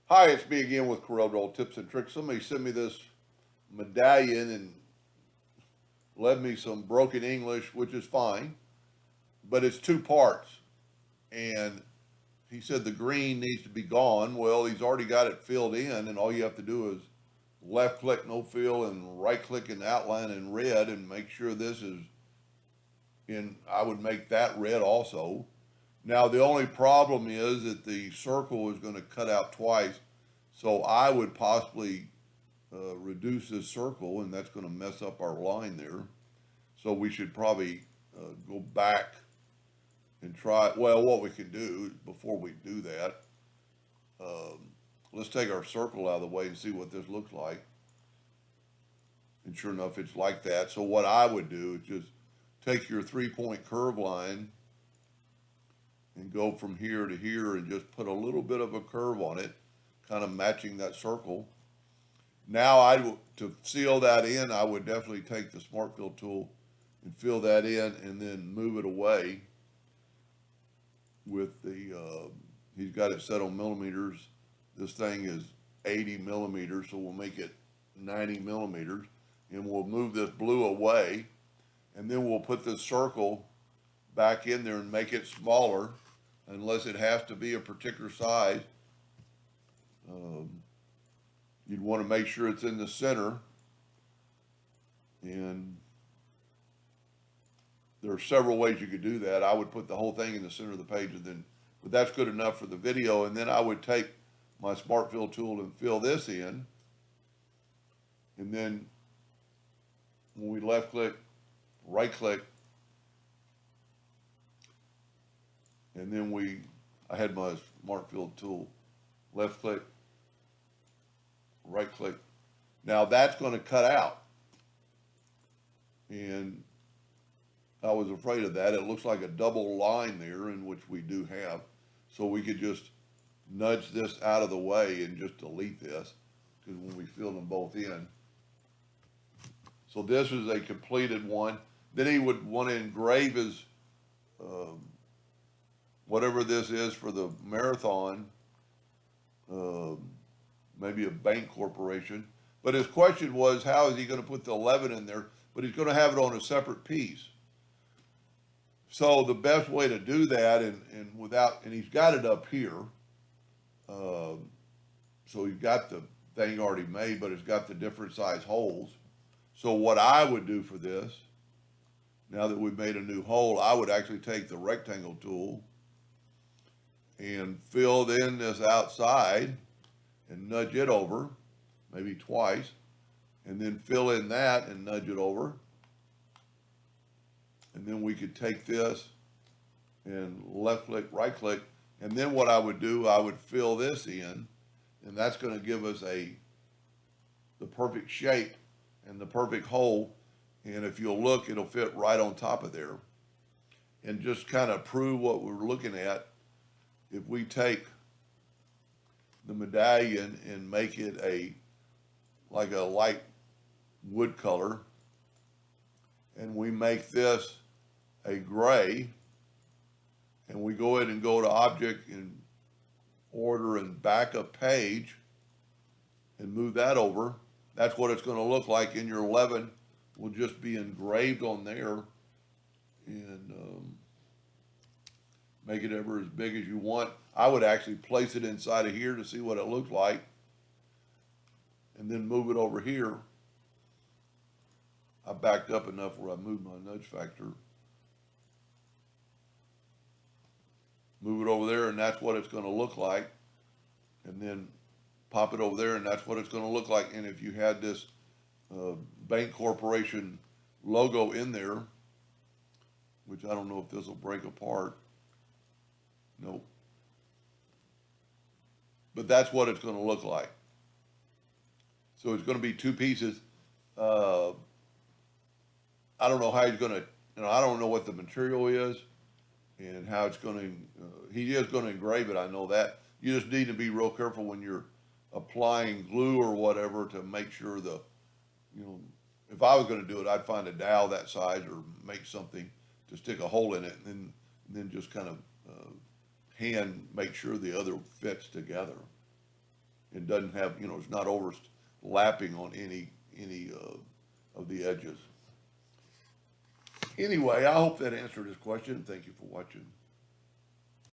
Hi, it's me again with Corel Tips and Tricks. Somebody sent me this medallion and left me some broken English, which is fine, but it's two parts. And he said the green needs to be gone. Well, he's already got it filled in, and all you have to do is left click no fill and right click and outline in red and make sure this is in. I would make that red also. Now, the only problem is that the circle is going to cut out twice, so I would possibly reduce this circle, and that's going to mess up our line there. So we should probably go back and try. Well, what we can do before we do that, let's take our circle out of the way and see what this looks like. And sure enough, it's like that. So what I would do is just take your 3-point curve line and go from here to here and just put a little bit of a curve on it, kind of matching that circle. Now, to seal that in, I would definitely take the Smart Fill tool and fill that in and then move it away with he's got it set on millimeters. This thing is 80 millimeters, so we'll make it 90 millimeters. And we'll move this blue away, and then we'll put this circle back in there and make it smaller, unless it has to be a particular size. You'd want to make sure it's in the center, and there are several ways you could do that. I would put the whole thing in the center of the page, and then, but that's good enough for the video. And then I would take my Smart Fill tool and fill this in, and then when we left click, right click, and then I had my Smart Fill tool, left click, right click. Now that's going to cut out, and I was afraid of that. It looks like a double line there, in which we do have, so we could just nudge this out of the way and just delete this, because when we fill them both in. So this is a completed one. Then he would want to engrave his whatever this is for the marathon, maybe a bank corporation. But his question was, how is he going to put the 11 in there? But he's going to have it on a separate piece. So the best way to do that, and he's got it up here. So he's got the thing already made, but it's got the different size holes. So what I would do for this, now that we've made a new hole, I would actually take the rectangle tool and fill in this outside and nudge it over, maybe twice, and then fill in that and nudge it over. And then we could take this and left click, right click, and then what I would do, I would fill this in, and that's going to give us the perfect shape and the perfect hole. And if you'll look, it'll fit right on top of there. And just kind of prove what we're looking at, if we take the medallion and make it like a light wood color, and we make this a gray, and we go ahead and go to object and order and backup page and move that over, that's what it's going to look like. In your 11 will just be engraved on there, and make it ever as big as you want. I would actually place it inside of here to see what it looks like, and then move it over here. I backed up enough where I moved my nudge factor. Move it over there, and that's what it's going to look like. And then pop it over there, and that's what it's going to look like. And if you had this bank corporation logo in there, which I don't know if this will break apart. Nope. But that's what it's going to look like. So it's going to be two pieces. I don't know how he's going to, I don't know what the material is and how it's going to, he is going to engrave it. I know that. You just need to be real careful when you're applying glue or whatever to make sure if I was going to do it, I'd find a dowel that size or make something to stick a hole in it, and then just kind of hand make sure the other fits together. It doesn't have, you know, it's not overlapping on any of the edges. Anyway, I hope that answered his question. Thank you for watching.